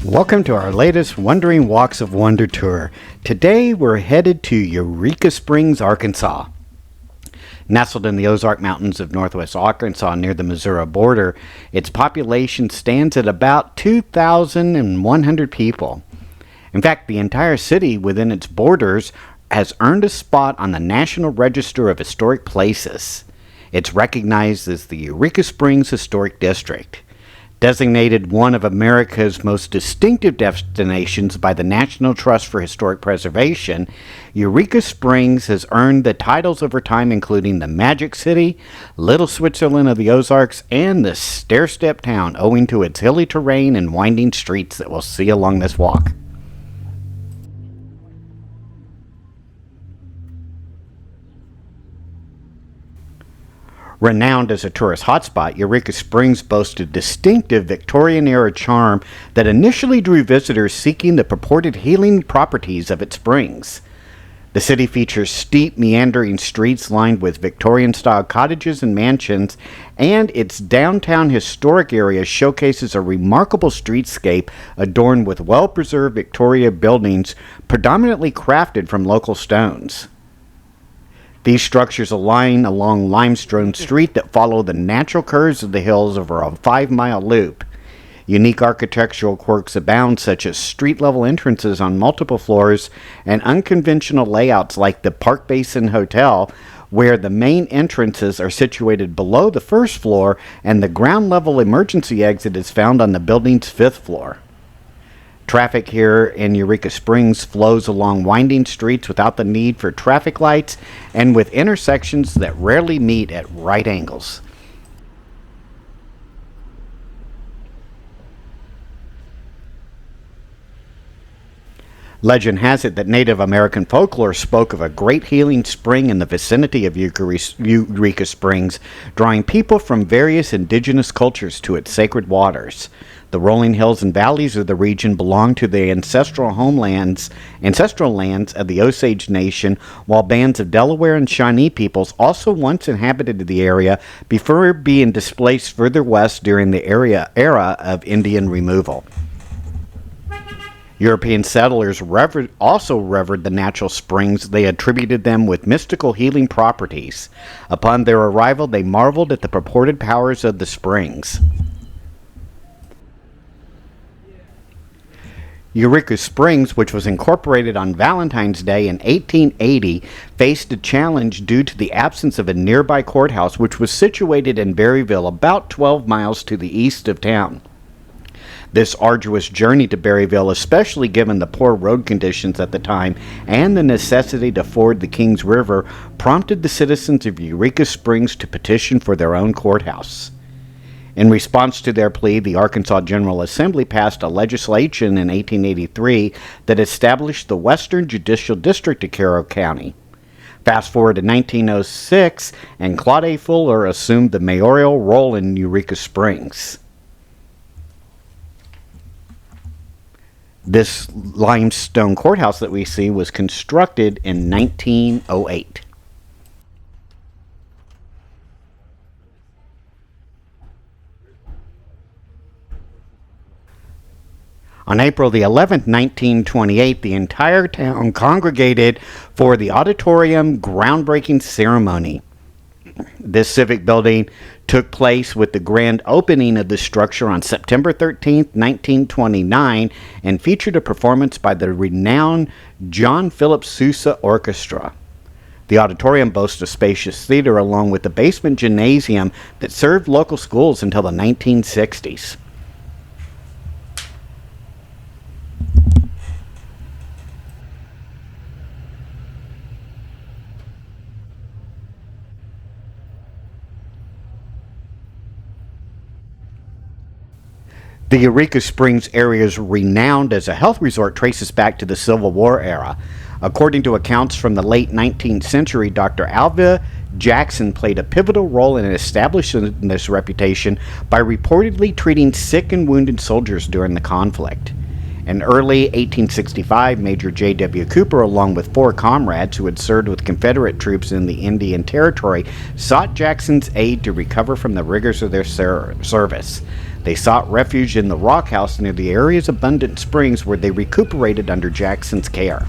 Welcome to our latest Wandering Walks of Wonder tour. Today we're headed to Eureka Springs, Arkansas. Nestled in the Ozark Mountains of northwest Arkansas near the Missouri border, its population stands at about 2,100 people. In fact, the entire city within its borders has earned a spot on the National Register of Historic Places. It's recognized as the Eureka Springs Historic District. Designated one of America's most distinctive destinations by the National Trust for Historic Preservation, Eureka Springs has earned the titles over time including the Magic City, Little Switzerland of the Ozarks, and the Stair-Step Town, owing to its hilly terrain and winding streets that we'll see along this walk. Renowned as a tourist hotspot, Eureka Springs boasts a distinctive Victorian-era charm that initially drew visitors seeking the purported healing properties of its springs. The city features steep, meandering streets lined with Victorian-style cottages and mansions, and its downtown historic area showcases a remarkable streetscape adorned with well-preserved Victorian buildings predominantly crafted from local stones. These structures align along Limestone Street that follow the natural curves of the hills over a 5-mile loop. Unique architectural quirks abound, such as street-level entrances on multiple floors and unconventional layouts like the Park Basin Hotel, where the main entrances are situated below the first floor and the ground-level emergency exit is found on the building's 5th floor. Traffic here in Eureka Springs flows along winding streets without the need for traffic lights and with intersections that rarely meet at right angles. Legend has it that Native American folklore spoke of a great healing spring in the vicinity of Eureka Springs, drawing people from various indigenous cultures to its sacred waters. The rolling hills and valleys of the region belong to the ancestral lands of the Osage Nation, while bands of Delaware and Shawnee peoples also once inhabited the area before being displaced further west during the era of Indian removal. European settlers also revered the natural springs. They attributed them with mystical healing properties. Upon their arrival, they marveled at the purported powers of the springs. Eureka Springs, which was incorporated on Valentine's Day in 1880, faced a challenge due to the absence of a nearby courthouse, which was situated in Berryville, about 12 miles to the east of town. This arduous journey to Berryville, especially given the poor road conditions at the time and the necessity to ford the Kings River, prompted the citizens of Eureka Springs to petition for their own courthouse. In response to their plea, the Arkansas General Assembly passed a legislation in 1883 that established the Western Judicial District of Carroll County. Fast forward to 1906, and Claude A. Fuller assumed the mayoral role in Eureka Springs. This limestone courthouse that we see was constructed in 1908. On April the 11th, 1928, the entire town congregated for the Auditorium groundbreaking ceremony. This civic building took place with the grand opening of the structure on September 13th, 1929, and featured a performance by the renowned John Philip Sousa Orchestra. The auditorium boasts a spacious theater along with the basement gymnasium that served local schools until the 1960s. The Eureka Springs area's renowned as a health resort traces back to the Civil War era. According to accounts from the late 19th century, Dr. Alva Jackson played a pivotal role in establishing this reputation by reportedly treating sick and wounded soldiers during the conflict. In early 1865, Major J.W. Cooper, along with 4 comrades who had served with Confederate troops in the Indian Territory, sought Jackson's aid to recover from the rigors of their service. They sought refuge in the rock house near the area's abundant springs where they recuperated under Jackson's care.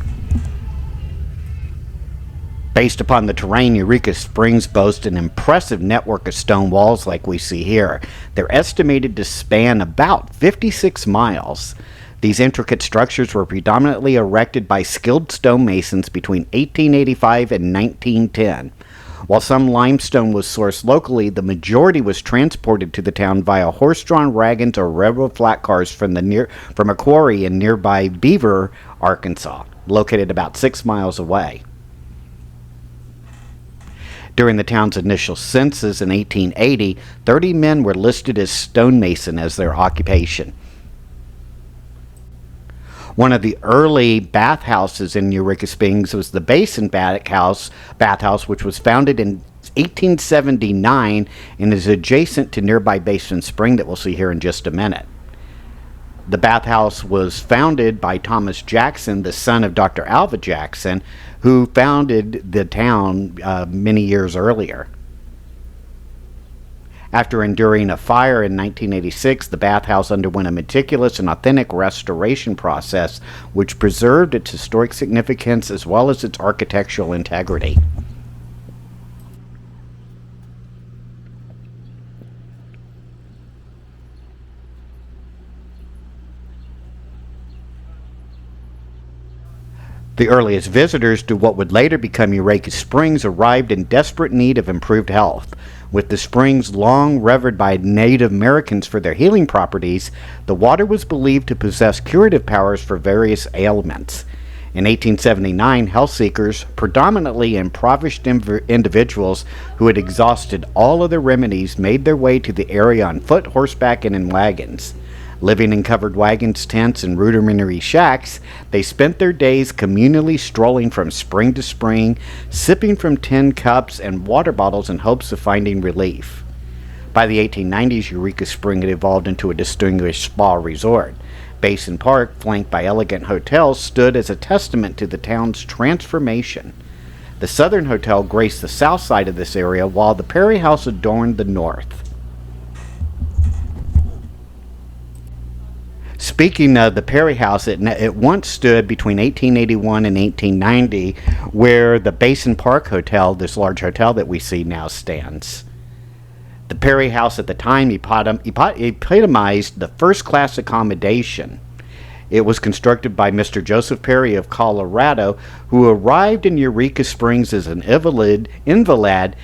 Based upon the terrain, Eureka Springs boasts an impressive network of stone walls like we see here. They're estimated to span about 56 miles. These intricate structures were predominantly erected by skilled stonemasons between 1885 and 1910. While some limestone was sourced locally, the majority was transported to the town via horse-drawn wagons or railroad flat cars from a quarry in nearby Beaver, Arkansas, located about 6 miles away. During the town's initial census in 1880, 30 men were listed as stonemason as their occupation. One of the early bathhouses in Eureka Springs was the Basin Bathhouse, which was founded in 1879 and is adjacent to nearby Basin Spring that we'll see here in just a minute. The bathhouse was founded by Thomas Jackson, the son of Dr. Alva Jackson, who founded the town many years earlier. After enduring a fire in 1986, the bathhouse underwent a meticulous and authentic restoration process, which preserved its historic significance as well as its architectural integrity. The earliest visitors to what would later become Eureka Springs arrived in desperate need of improved health. With the springs long revered by Native Americans for their healing properties, the water was believed to possess curative powers for various ailments. In 1879, health seekers, predominantly impoverished individuals who had exhausted all other remedies, made their way to the area on foot, horseback, and in wagons. Living in covered wagons, tents, and rudimentary shacks, they spent their days communally strolling from spring to spring, sipping from tin cups and water bottles in hopes of finding relief. By the 1890s, Eureka Spring had evolved into a distinguished spa resort. Basin Park, flanked by elegant hotels, stood as a testament to the town's transformation. The Southern Hotel graced the south side of this area, while the Perry House adorned the north. Speaking of the Perry House, it once stood between 1881 and 1890, where the Basin Park Hotel, this large hotel that we see now, stands. The Perry House at the time epitomized the first-class accommodation. It was constructed by Mr. Joseph Perry of Colorado, who arrived in Eureka Springs as an invalid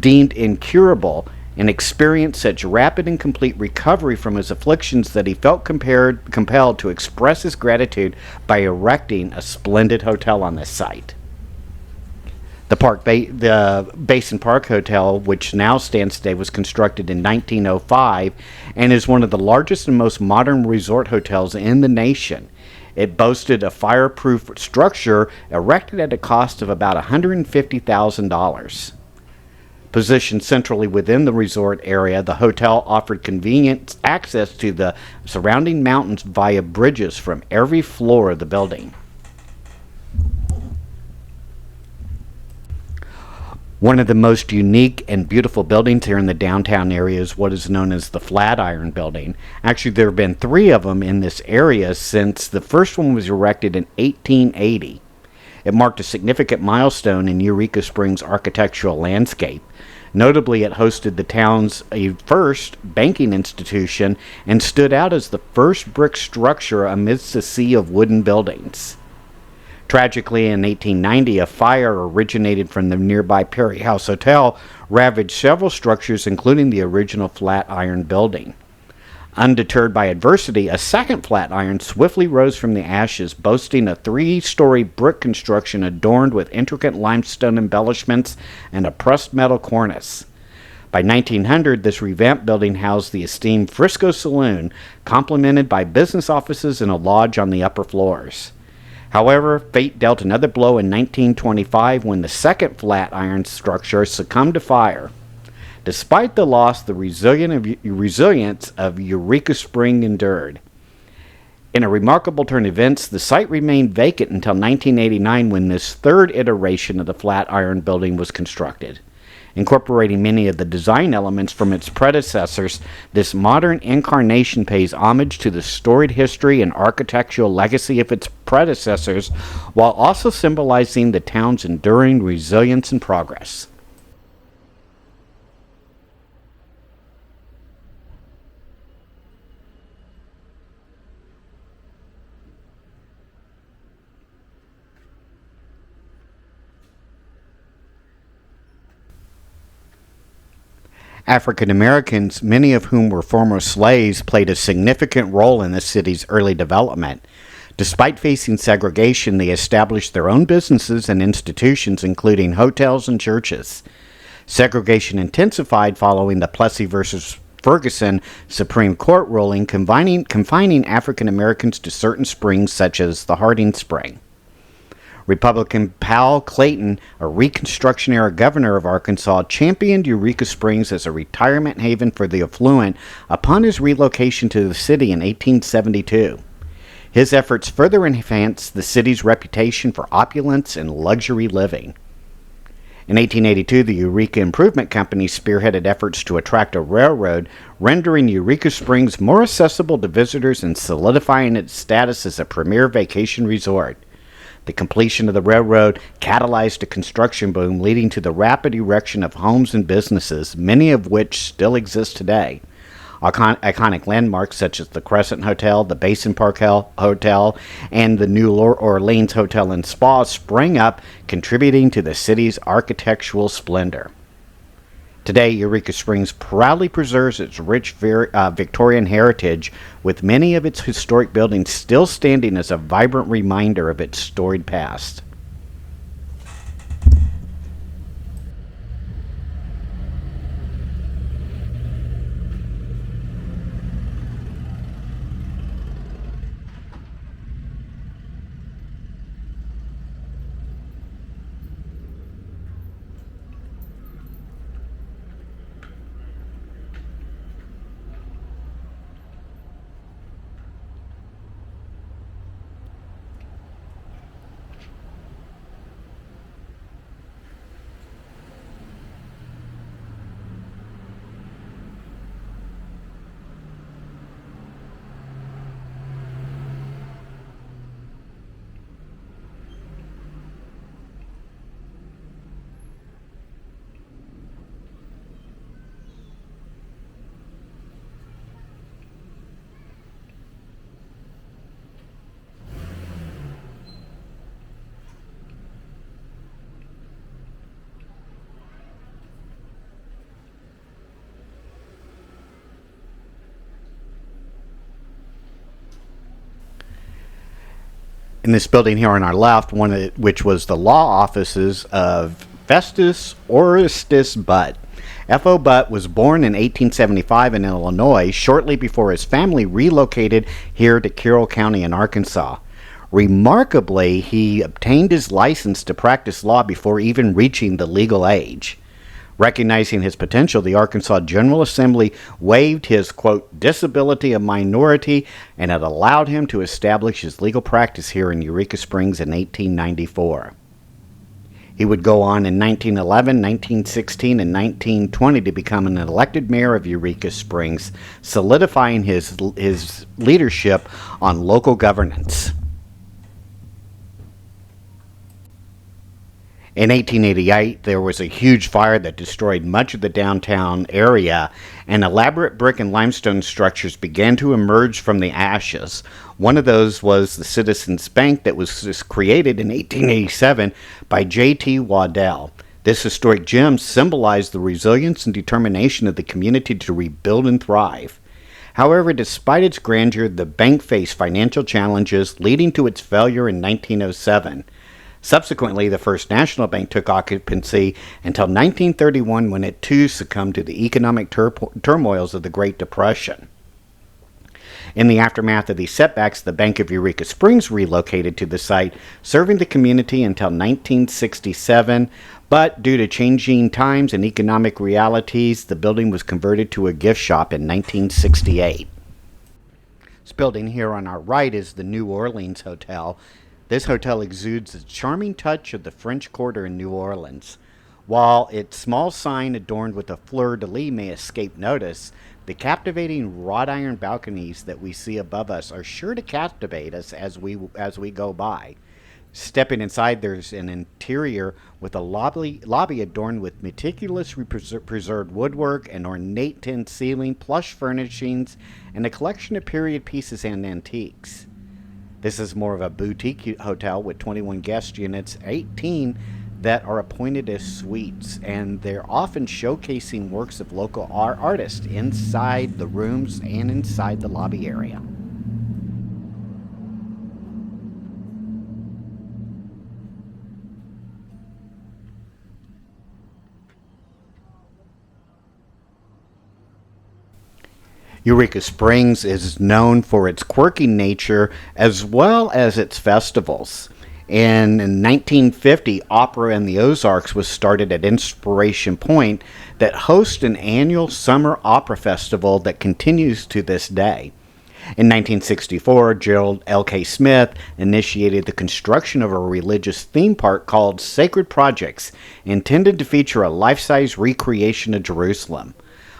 deemed incurable, and experienced such rapid and complete recovery from his afflictions that he felt compelled to express his gratitude by erecting a splendid hotel on this site. The Basin Park Hotel, which now stands today, was constructed in 1905 and is one of the largest and most modern resort hotels in the nation. It boasted a fireproof structure erected at a cost of about $150,000. Positioned centrally within the resort area, the hotel offered convenient access to the surrounding mountains via bridges from every floor of the building. One of the most unique and beautiful buildings here in the downtown area is what is known as the Flatiron Building. Actually, there have been 3 of them in this area since the first one was erected in 1880. It marked a significant milestone in Eureka Springs' architectural landscape. Notably, it hosted the town's first banking institution and stood out as the first brick structure amidst a sea of wooden buildings. Tragically, in 1890, a fire originated from the nearby Perry House Hotel ravaged several structures, including the original Flatiron Building. Undeterred by adversity, a second Flatiron swiftly rose from the ashes, boasting a 3-story brick construction adorned with intricate limestone embellishments and a pressed metal cornice. By 1900, this revamped building housed the esteemed Frisco Saloon, complemented by business offices and a lodge on the upper floors. However, fate dealt another blow in 1925 when the second Flatiron structure succumbed to fire. Despite the loss, the resilience of Eureka Spring endured. In a remarkable turn of events, the site remained vacant until 1989 when this third iteration of the Flatiron Building was constructed. Incorporating many of the design elements from its predecessors, this modern incarnation pays homage to the storied history and architectural legacy of its predecessors, while also symbolizing the town's enduring resilience and progress. African Americans, many of whom were former slaves, played a significant role in the city's early development. Despite facing segregation, they established their own businesses and institutions, including hotels and churches. Segregation intensified following the Plessy versus Ferguson Supreme Court ruling confining African Americans to certain springs such as the Harding Spring. Republican Powell Clayton, a Reconstruction-era governor of Arkansas, championed Eureka Springs as a retirement haven for the affluent upon his relocation to the city in 1872. His efforts further enhanced the city's reputation for opulence and luxury living. In 1882, the Eureka Improvement Company spearheaded efforts to attract a railroad, rendering Eureka Springs more accessible to visitors and solidifying its status as a premier vacation resort. The completion of the railroad catalyzed a construction boom, leading to the rapid erection of homes and businesses, many of which still exist today. Iconic landmarks such as the Crescent Hotel, the Basin Park Hotel, and the New Orleans Hotel and Spa sprang up, contributing to the city's architectural splendor. Today, Eureka Springs proudly preserves its rich Victorian heritage, with many of its historic buildings still standing as a vibrant reminder of its storied past. In this building here on our left, which was the law offices of Festus Orestes Butt. F.O. Butt was born in 1875 in Illinois, shortly before his family relocated here to Carroll County in Arkansas. Remarkably, he obtained his license to practice law before even reaching the legal age. Recognizing his potential, the Arkansas General Assembly waived his, quote, disability of minority, and it allowed him to establish his legal practice here in Eureka Springs in 1894. He would go on in 1911, 1916, and 1920 to become an elected mayor of Eureka Springs, solidifying his leadership on local governance. In 1888, there was a huge fire that destroyed much of the downtown area, and elaborate brick and limestone structures began to emerge from the ashes. One of those was the Citizens Bank that was created in 1887 by J.T. Waddell. This historic gem symbolized the resilience and determination of the community to rebuild and thrive. However, despite its grandeur, the bank faced financial challenges, leading to its failure in 1907. Subsequently, the First National Bank took occupancy until 1931, when it too succumbed to the economic turmoils of the Great Depression. In the aftermath of these setbacks, the Bank of Eureka Springs relocated to the site, serving the community until 1967, but due to changing times and economic realities, the building was converted to a gift shop in 1968. This building here on our right is the New Orleans Hotel. This hotel exudes the charming touch of the French Quarter in New Orleans. While its small sign adorned with a fleur-de-lis may escape notice, the captivating wrought iron balconies that we see above us are sure to captivate us as we go by. Stepping inside, there's an interior with a lobby adorned with meticulously preserved woodwork, an ornate tin ceiling, plush furnishings, and a collection of period pieces and antiques. This is more of a boutique hotel with 21 guest units, 18 that are appointed as suites, and they're often showcasing works of local artists inside the rooms and inside the lobby area. Eureka Springs is known for its quirky nature as well as its festivals. In 1950, Opera in the Ozarks was started at Inspiration Point that hosts an annual summer opera festival that continues to this day. In 1964, Gerald L.K. Smith initiated the construction of a religious theme park called Sacred Projects, intended to feature a life-size recreation of Jerusalem.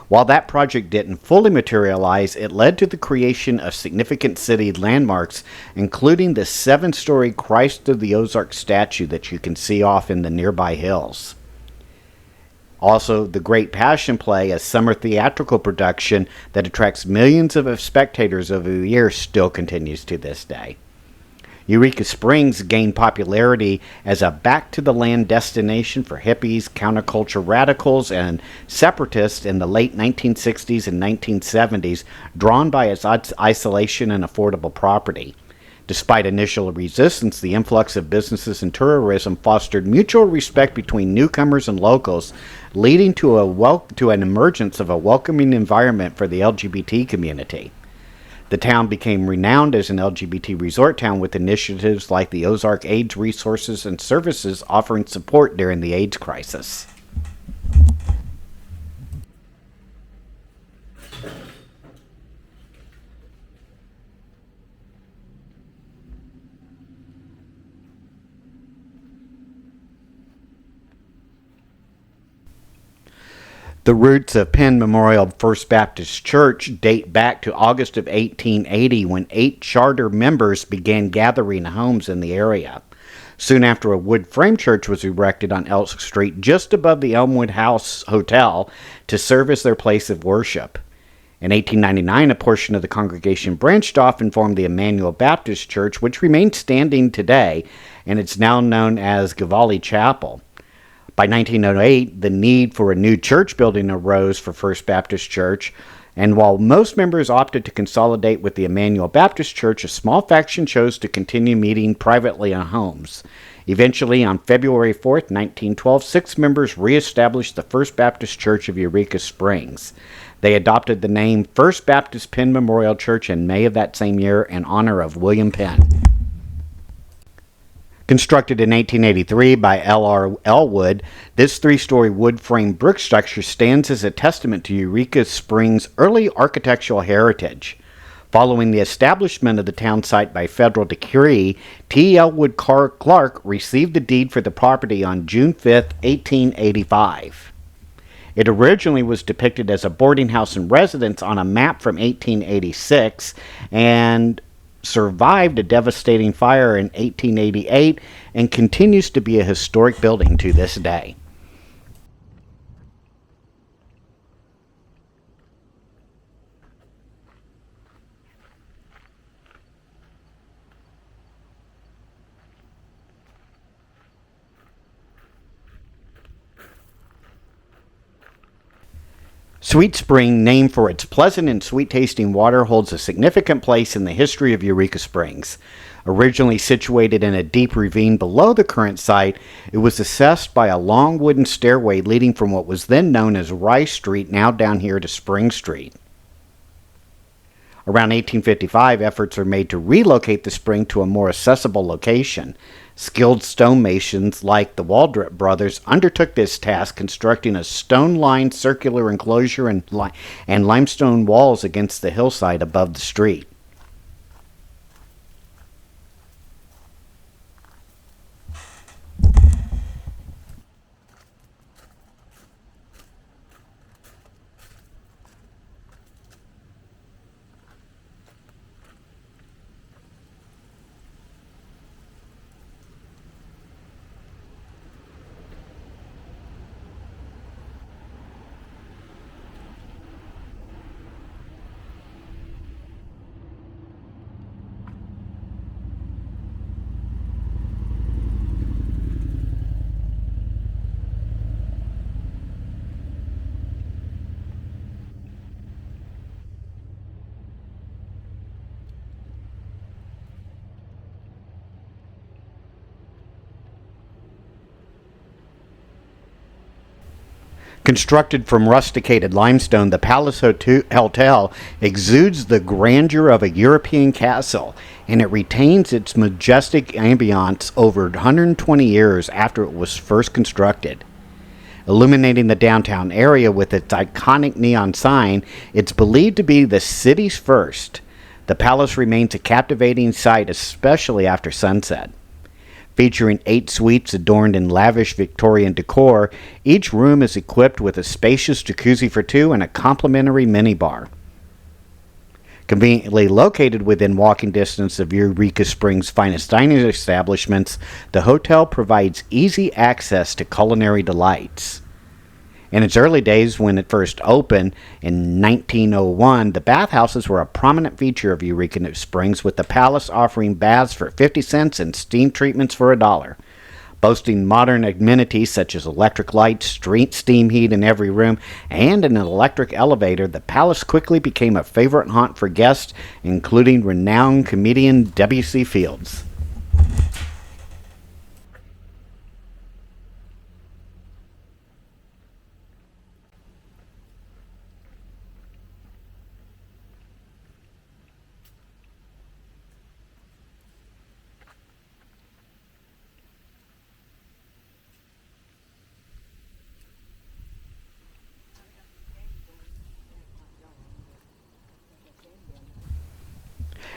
While that project didn't fully materialize, it led to the creation of significant city landmarks, including the 7-story Christ of the Ozarks statue that you can see off in the nearby hills. Also, the Great Passion Play, a summer theatrical production that attracts millions of spectators over the years, still continues to this day. Eureka Springs gained popularity as a back-to-the-land destination for hippies, counterculture radicals, and separatists in the late 1960s and 1970s, drawn by its isolation and affordable property. Despite initial resistance, the influx of businesses and tourism fostered mutual respect between newcomers and locals, leading to an emergence of a welcoming environment for the LGBT community. The town became renowned as an LGBT resort town with initiatives like the Ozark AIDS Resources and Services offering support during the AIDS crisis. The roots of Penn Memorial First Baptist Church date back to August of 1880 when 8 charter members began gathering homes in the area. Soon after, a wood frame church was erected on Elk Street just above the Elmwood House Hotel to serve as their place of worship. In 1899, a portion of the congregation branched off and formed the Emmanuel Baptist Church, which remains standing today, and it's now known as Gavali Chapel. By 1908, the need for a new church building arose for First Baptist Church, and while most members opted to consolidate with the Emmanuel Baptist Church, a small faction chose to continue meeting privately in homes. Eventually, on February 4th, 1912, 6 members reestablished the First Baptist Church of Eureka Springs. They adopted the name First Baptist Penn Memorial Church in May of that same year in honor of William Penn. Constructed in 1883 by L.R. Elwood, this 3-story wood frame brick structure stands as a testament to Eureka Springs' early architectural heritage. Following the establishment of the town site by federal decree, T. Elwood Clark received the deed for the property on June 5, 1885. It originally was depicted as a boarding house and residence on a map from 1886, and survived a devastating fire in 1888 and continues to be a historic building to this day. Sweet Spring, named for its pleasant and sweet-tasting water, holds a significant place in the history of Eureka Springs. Originally situated in a deep ravine below the current site, it was accessed by a long wooden stairway leading from what was then known as Rice Street, now down here to Spring Street. Around 1855, efforts are made to relocate the spring to a more accessible location. Skilled stonemasons like the Waldrop brothers undertook this task, constructing a stone-lined circular enclosure and limestone walls against the hillside above the street. Constructed from rusticated limestone, the Palace Hotel exudes the grandeur of a European castle, and it retains its majestic ambiance over 120 years after it was first constructed. Illuminating the downtown area with its iconic neon sign, it's believed to be the city's first. The palace remains a captivating sight, especially after sunset. Featuring 8 suites adorned in lavish Victorian decor, each room is equipped with a spacious jacuzzi for 2 and a complimentary minibar. Conveniently located within walking distance of Eureka Springs' finest dining establishments, the hotel provides easy access to culinary delights. In its early days, when it first opened in 1901, the bathhouses were a prominent feature of Eureka Springs, with the palace offering baths for 50 cents and steam treatments for $1. Boasting modern amenities such as electric lights, street steam heat in every room, and an electric elevator, the palace quickly became a favorite haunt for guests, including renowned comedian W.C. Fields.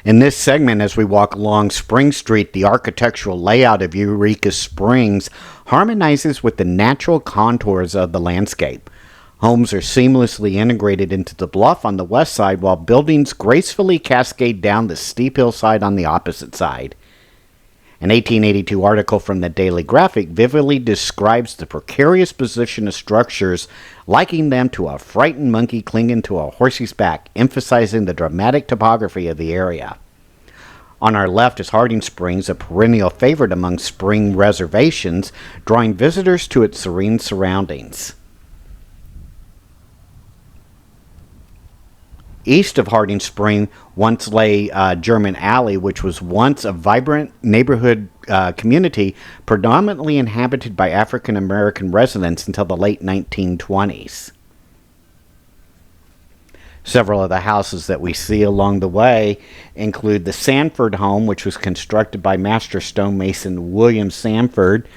In this segment, as we walk along Spring Street, the architectural layout of Eureka Springs harmonizes with the natural contours of the landscape. Homes are seamlessly integrated into the bluff on the west side, while buildings gracefully cascade down the steep hillside on the opposite side. An 1882 article from the Daily Graphic vividly describes the precarious position of structures, likening them to a frightened monkey clinging to a horse's back, emphasizing the dramatic topography of the area. On our left is Harding Springs, a perennial favorite among spring reservations, drawing visitors to its serene surroundings. East of Harding Spring once lay German Alley, which was once a vibrant neighborhood community predominantly inhabited by African American residents until the late 1920s. Several of the houses that we see along the way include the Sanford home, which was constructed by master stonemason William Sanford,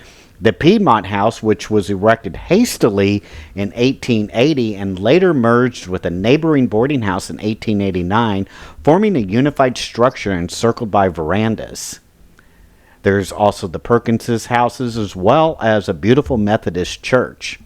the Piedmont House, which was erected hastily in 1880 and later merged with a neighboring boarding house in 1889, forming a unified structure encircled by verandas. There's also the Perkins' houses, as well as a beautiful Methodist church.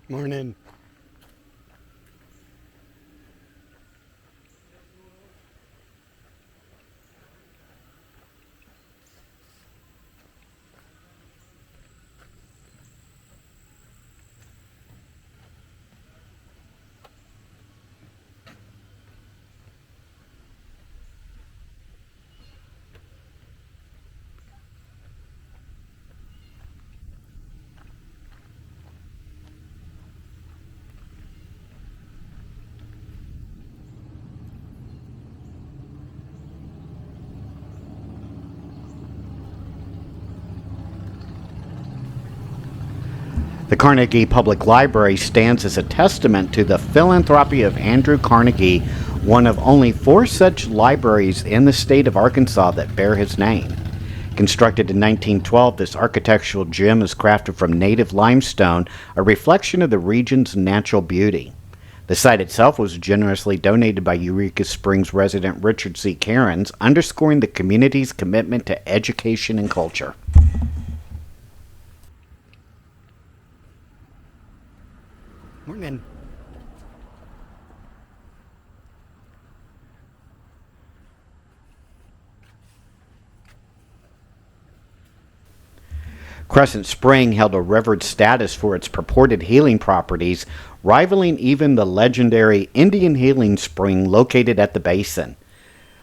Morning. The Carnegie Public Library stands as a testament to the philanthropy of Andrew Carnegie, one of only 4 such libraries in the state of Arkansas that bear his name. Constructed in 1912, this architectural gem is crafted from native limestone, a reflection of the region's natural beauty. The site itself was generously donated by Eureka Springs resident Richard C. Cairns, underscoring the community's commitment to education and culture. Morning. Crescent Spring held a revered status for its purported healing properties, rivaling even the legendary Indian Healing Spring located at the basin.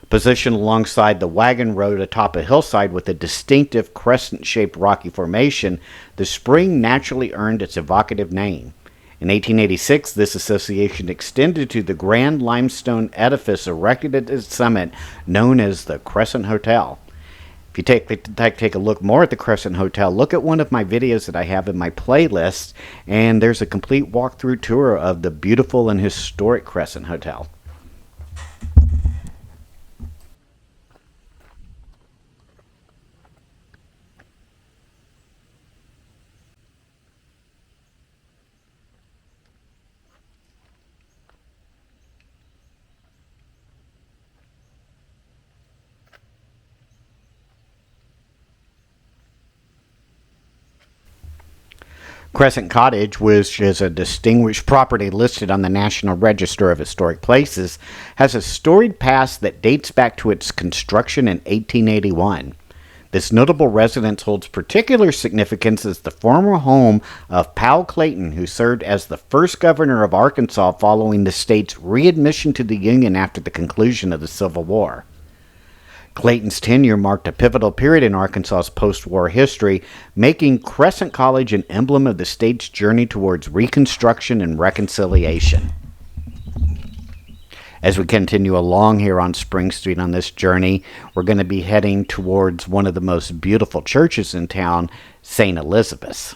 Positioned alongside the wagon road atop a hillside with a distinctive crescent-shaped rocky formation, the spring naturally earned its evocative name. In 1886, this association extended to the grand limestone edifice erected at its summit, known as the Crescent Hotel. If you take a look more at the Crescent Hotel, look at one of my videos that I have in my playlist, and there's a complete walkthrough tour of the beautiful and historic Crescent Hotel. Crescent Cottage, which is a distinguished property listed on the National Register of Historic Places, has a storied past that dates back to its construction in 1881. This notable residence holds particular significance as the former home of Powell Clayton, who served as the first governor of Arkansas following the state's readmission to the Union after the conclusion of the Civil War. Clayton's tenure marked a pivotal period in Arkansas's post-war history, making Crescent College an emblem of the state's journey towards reconstruction and reconciliation. As we continue along here on Spring Street on this journey, we're going to be heading towards one of the most beautiful churches in town, St. Elizabeth's.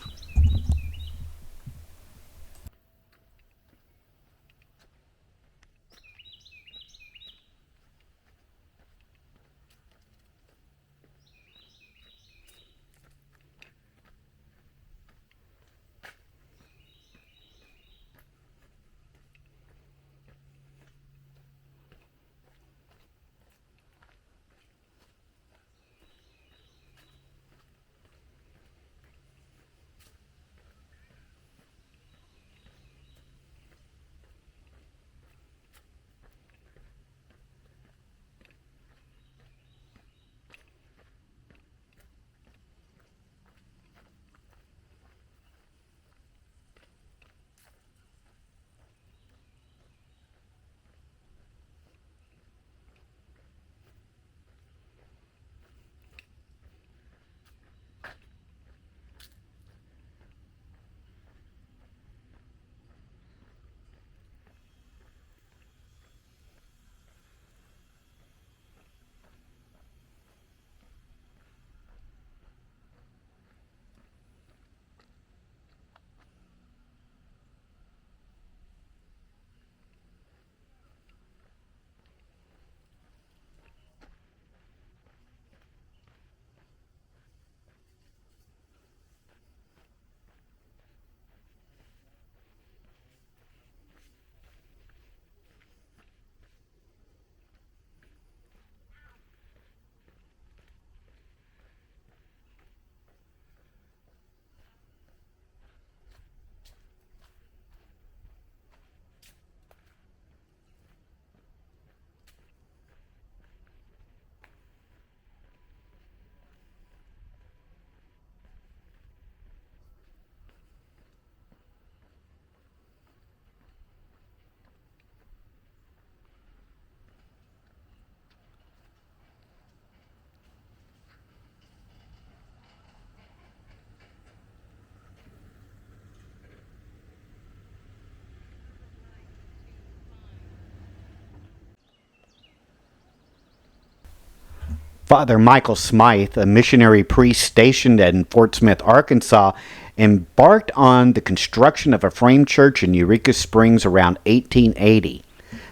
Father Michael Smythe, a missionary priest stationed in Fort Smith, Arkansas, embarked on the construction of a frame church in Eureka Springs around 1880.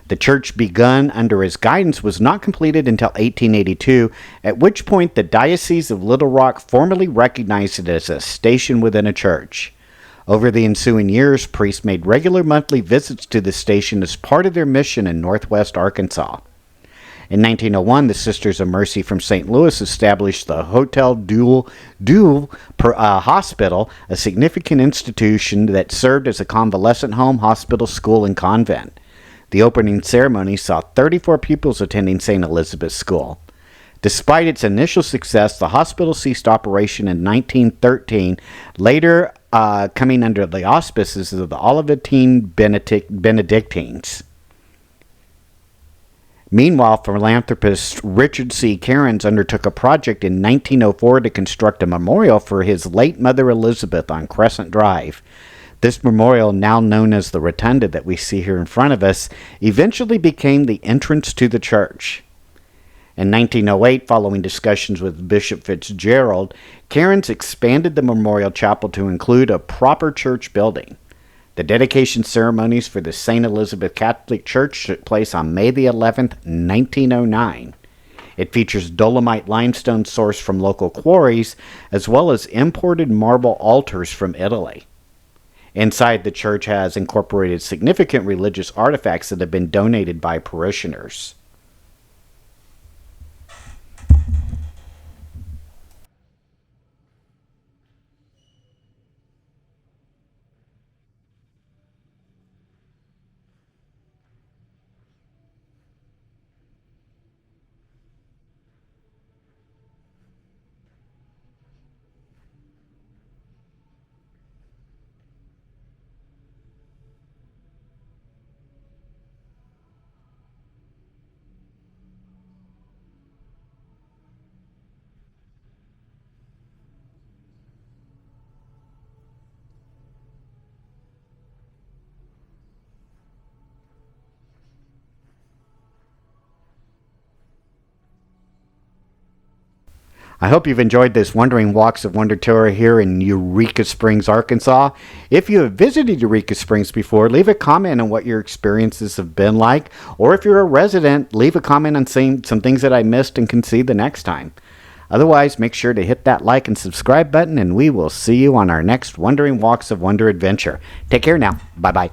The church begun under his guidance was not completed until 1882, at which point the Diocese of Little Rock formally recognized it as a station within a church. Over the ensuing years, priests made regular monthly visits to the station as part of their mission in northwest Arkansas. In 1901, the Sisters of Mercy from St. Louis established the Hotel Dieu Hospital, a significant institution that served as a convalescent home, hospital, school, and convent. The opening ceremony saw 34 pupils attending St. Elizabeth's School. Despite its initial success, the hospital ceased operation in 1913, later coming under the auspices of the Olivetine Benedictines. Meanwhile, philanthropist Richard C. Cairns undertook a project in 1904 to construct a memorial for his late mother Elizabeth on Crescent Drive. This memorial, now known as the rotunda that we see here in front of us, eventually became the entrance to the church. In 1908, following discussions with Bishop Fitzgerald, Cairns expanded the memorial chapel to include a proper church building. The dedication ceremonies for the St. Elizabeth Catholic Church took place on May the 11th, 1909. It features dolomite limestone sourced from local quarries, as well as imported marble altars from Italy. Inside, the church has incorporated significant religious artifacts that have been donated by parishioners. I hope you've enjoyed this Wandering Walks of Wonder tour here in Eureka Springs, Arkansas. If you have visited Eureka Springs before, leave a comment on what your experiences have been like. Or if you're a resident, leave a comment on some things that I missed and can see the next time. Otherwise, make sure to hit that like and subscribe button, and we will see you on our next Wandering Walks of Wonder adventure. Take care now. Bye-bye.